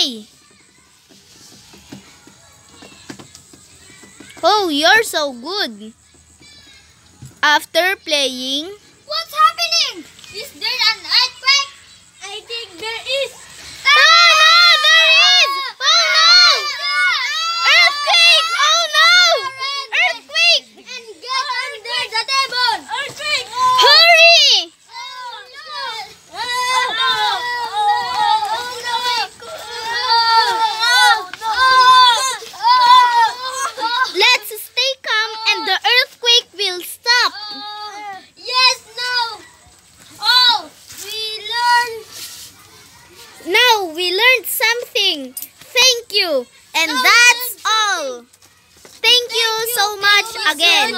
play. Oh, you're so good. After playing, What's happening? Is there an earthquake? I think there is. oh no, there is! Oh no! Earthquake! Oh no! Earthquake! And get under the table. Earthquake! Hurry! Oh no! Oh no! Oh no! Let's stay calm and the earthquake will stop. Yes, no. Oh, we learned. Now we learned something. Thank you. And that's all. Thank you so much again.